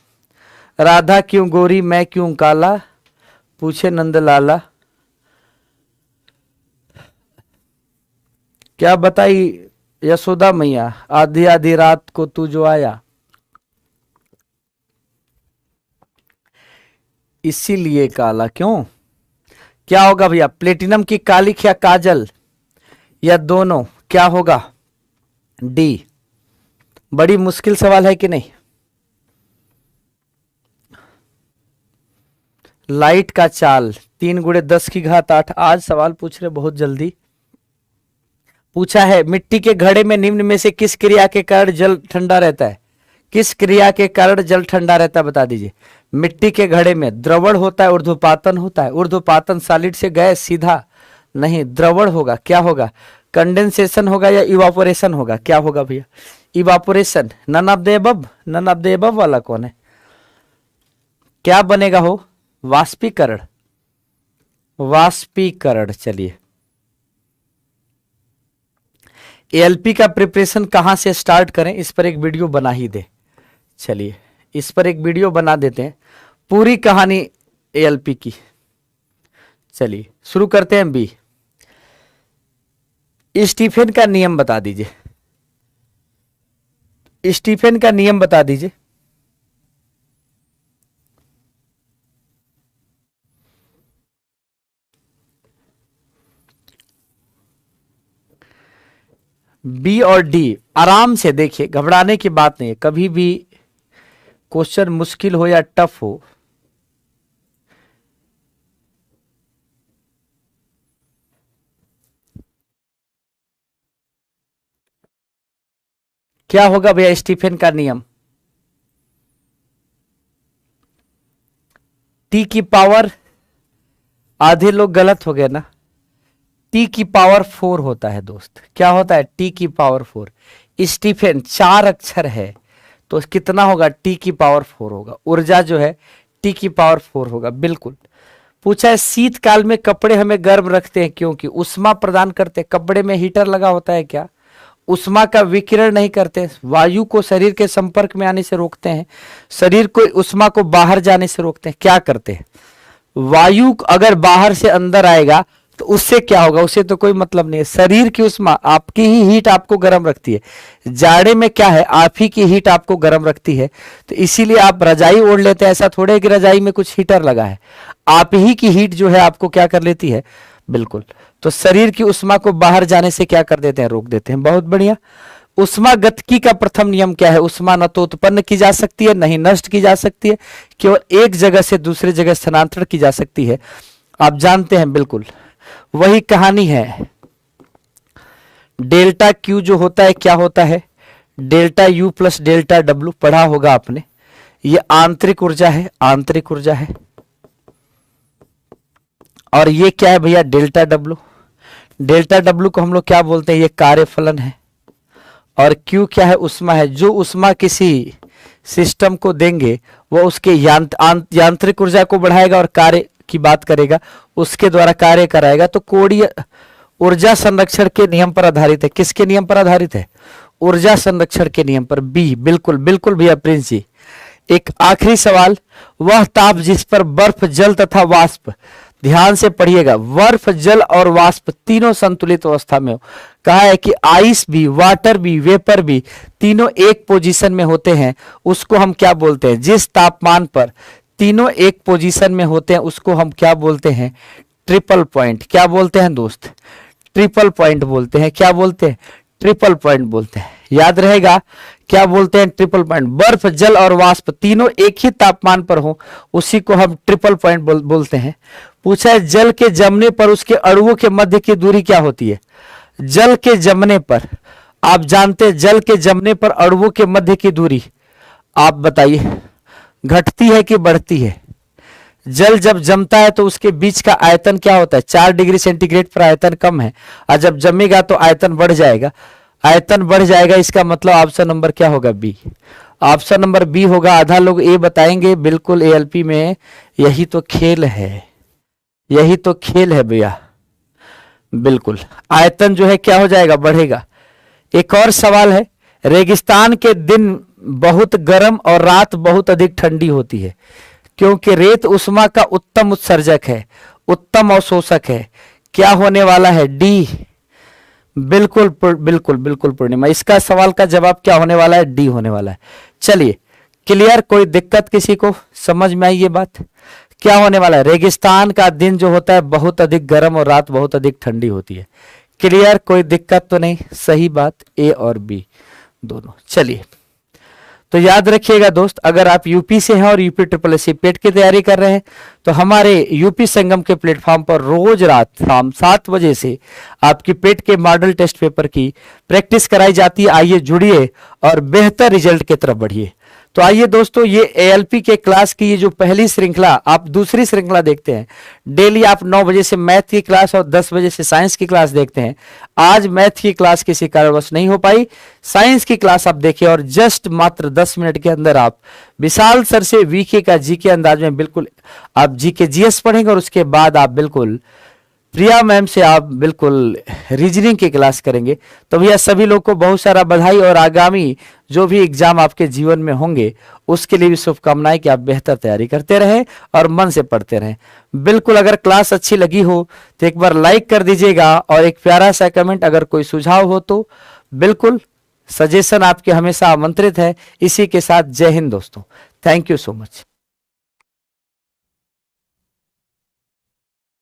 Speaker 1: राधा क्यों गोरी मैं क्यों काला, पूछे नंदलाला, क्या बताई यशोदा मैया, आधी आधी रात को तू जो आया, इसीलिए काला क्यों। क्या होगा भैया, प्लेटिनम की कालिख या काजल या दोनों, क्या होगा, डी। बड़ी मुश्किल सवाल है कि नहीं। लाइट का चाल 3 गुणे 10 की घात 8। आज सवाल पूछ रहे बहुत जल्दी। पूछा है मिट्टी के घड़े में निम्न में से किस क्रिया के कारण जल ठंडा रहता है, किस क्रिया के कारण जल ठंडा रहता है बता दीजिए। मिट्टी के घड़े में द्रवण होता है, ऊर्ध्वपातन होता है। ऊर्ध्वपातन सॉलिड से गैस सीधा नहीं, द्रवण होगा, क्या होगा, कंडेंसेशन होगा या इवापोरेशन होगा, क्या होगा भैया, evaporation. None of the above, none of the above वाला कौन है, क्या बनेगा हो, वाष्पीकरण, वाष्पीकरण। चलिए एएलपी का प्रिपरेशन कहां से स्टार्ट करें, इस पर एक वीडियो बना ही दे। चलिए इस पर एक वीडियो बना देते हैं, पूरी कहानी एएलपी की। चलिए शुरू करते हैं। बी, स्टीफेन का नियम बता दीजिए, स्टीफेन का नियम बता दीजिए। बी और डी आराम से देखिए, घबराने की बात नहीं है, कभी भी क्वेश्चन मुश्किल हो या टफ हो, क्या होगा भैया स्टीफन का नियम? टी की पावर, आधे लोग गलत हो गए ना, टी की पावर 4 होता है दोस्त। क्या होता है? टी की पावर 4। स्टीफन 4 अक्षर है तो कितना होगा? टी की पावर 4 होगा। ऊर्जा जो है टी की पावर 4 होगा। बिल्कुल। पूछा है शीतकाल में कपड़े हमें गर्म रखते हैं क्योंकि उष्मा प्रदान करते हैं। कपड़े में हीटर लगा होता है क्या? उष्मा का विकिरण नहीं करते, वायु को शरीर के संपर्क में आने से रोकते हैं, शरीर को उष्मा को बाहर जाने से रोकते हैं। क्या करते हैं? वायु अगर बाहर से अंदर आएगा तो उससे क्या होगा? उससे तो कोई मतलब नहीं है। शरीर की उष्मा, आपकी ही हीट आपको गर्म रखती है। जाड़े में क्या है? आप ही की हीट आपको गर्म रखती है, तो इसीलिए आप रजाई ओढ़ लेते हैं। ऐसा थोड़े कि रजाई में कुछ हीटर लगा है, आप ही की हीट जो है आपको क्या कर लेती है? बिल्कुल। तो शरीर की उष्मा को बाहर जाने से क्या कर देते हैं? रोक देते हैं। बहुत बढ़िया। उष्मागतिकी का प्रथम नियम क्या है? उष्मा न तो उत्पन्न की जा सकती है, नहीं नष्ट की जा सकती है, केवल एक जगह से दूसरे जगह स्थानांतरण की जा सकती है। आप जानते हैं, बिल्कुल वही कहानी है। डेल्टा क्यू जो होता है क्या होता है? Delta U plus delta W, पढ़ा होगा आपने। ये आंतरिक ऊर्जा है, आंतरिक ऊर्जा है। और ये क्या है भैया? Delta W. डेल्टा डब्ल्यू को हम लोग क्या बोलते हैं? ये कार्यफलन है। और क्यू क्या है? उष्मा है। जो उष्मा किसी सिस्टम को देंगे वो उसके यांत्रिक ऊर्जा को बढ़ाएगा और कार्य की बात करेगा, उसके द्वारा कार्य कराएगा। तो कोणीय ऊर्जा संरक्षण के नियम पर आधारित है। किसके नियम पर आधारित है? ऊर्जा संरक्षण के नियम पर। बी, बिल्कुल बिल्कुल भैया प्रिंस जी। एक आखिरी सवाल, वह ताप जिस पर बर्फ, जल तथा वाष्प, ध्यान से पढ़िएगा, बर्फ, जल और वाष्प तीनों संतुलित अवस्था में हो। कहा है कि आइस भी, वाटर भी, वेपर भी तीनों एक पोजीशन में होते हैं, उसको हम क्या बोलते हैं? जिस तापमान पर तीनों एक पोजीशन में होते हैं उसको हम क्या बोलते हैं? Triple point. क्या बोलते हैं दोस्त? ट्रिपल पॉइंट बोलते हैं। क्या बोलते हैं? ट्रिपल पॉइंट बोलते हैं। याद रहेगा, क्या बोलते हैं? Triple point. बर्फ, जल और वाष्प तीनों एक ही तापमान पर हो, उसी को हम ट्रिपल पॉइंट बोलते हैं। पूछा है जल के जमने पर उसके अणुओं के मध्य की दूरी क्या होती है? जल के जमने पर, आप जानते हैं जल के जमने पर अणुओं के मध्य की दूरी, आप बताइए, घटती है कि बढ़ती है? जल जब जमता है तो उसके बीच का आयतन क्या होता है? 4 डिग्री सेंटीग्रेड पर आयतन कम है, और जब जमेगा तो आयतन बढ़ जाएगा। आयतन बढ़ जाएगा, इसका मतलब ऑप्शन नंबर क्या होगा? बी। ऑप्शन नंबर बी होगा। आधा लोग ए बताएंगे। बिल्कुल, एएलपी में यही तो खेल है, यही तो खेल है भैया। बिल्कुल, आयतन जो है क्या हो जाएगा? बढ़ेगा। एक और सवाल है, रेगिस्तान के दिन बहुत गर्म और रात बहुत अधिक ठंडी होती है क्योंकि रेत उष्मा का उत्तम उत्सर्जक है, उत्तम अवशोषक है। क्या होने वाला है? डी। बिल्कुल बिल्कुल बिल्कुल पूर्णिमा, इसका सवाल का जवाब क्या होने वाला है? डी होने वाला है। चलिए, क्लियर? कोई दिक्कत किसी को? समझ में आई ये बात? क्या होने वाला है? रेगिस्तान का दिन जो होता है बहुत अधिक गर्म और रात बहुत अधिक ठंडी होती है। क्लियर? कोई दिक्कत तो नहीं? सही बात, ए और बी दोनों। चलिए, तो याद रखिएगा दोस्त, अगर आप यूपी से हैं और यूपी ट्रिपल एस सी पेट की तैयारी कर रहे हैं तो हमारे यूपी संगम के प्लेटफॉर्म पर रोज रात शाम 7 बजे से आपकी पेट के मॉडल टेस्ट पेपर की प्रैक्टिस कराई जाती है। आइए जुड़िए और बेहतर रिजल्ट की तरफ बढ़िए। तो आइए दोस्तों, ये एएलपी के क्लास की ये जो पहली श्रृंखला, आप दूसरी श्रृंखला देखते हैं। डेली आप 9 बजे से मैथ की क्लास और 10 बजे से साइंस की क्लास देखते हैं। आज मैथ की क्लास किसी कारणवश नहीं हो पाई, साइंस की क्लास आप देखिए और जस्ट मात्र 10 मिनट के अंदर आप विशाल सर से वीके का जीके अंदाज में बिल्कुल आप जीके जीएस पढ़ेंगे और उसके बाद आप बिल्कुल प्रिया मैम से आप बिल्कुल रीजनिंग की क्लास करेंगे। तो भैया सभी लोग को बहुत सारा बधाई और आगामी जो भी एग्जाम आपके जीवन में होंगे उसके लिए भी शुभकामनाएं कि आप बेहतर तैयारी करते रहें और मन से पढ़ते रहें। बिल्कुल, अगर क्लास अच्छी लगी हो तो एक बार लाइक कर दीजिएगा और एक प्यारा सा कमेंट। अगर कोई सुझाव हो तो बिल्कुल सजेशन आपके हमेशा आमंत्रित है। इसी के साथ जय हिंद दोस्तों, थैंक यू सो मच।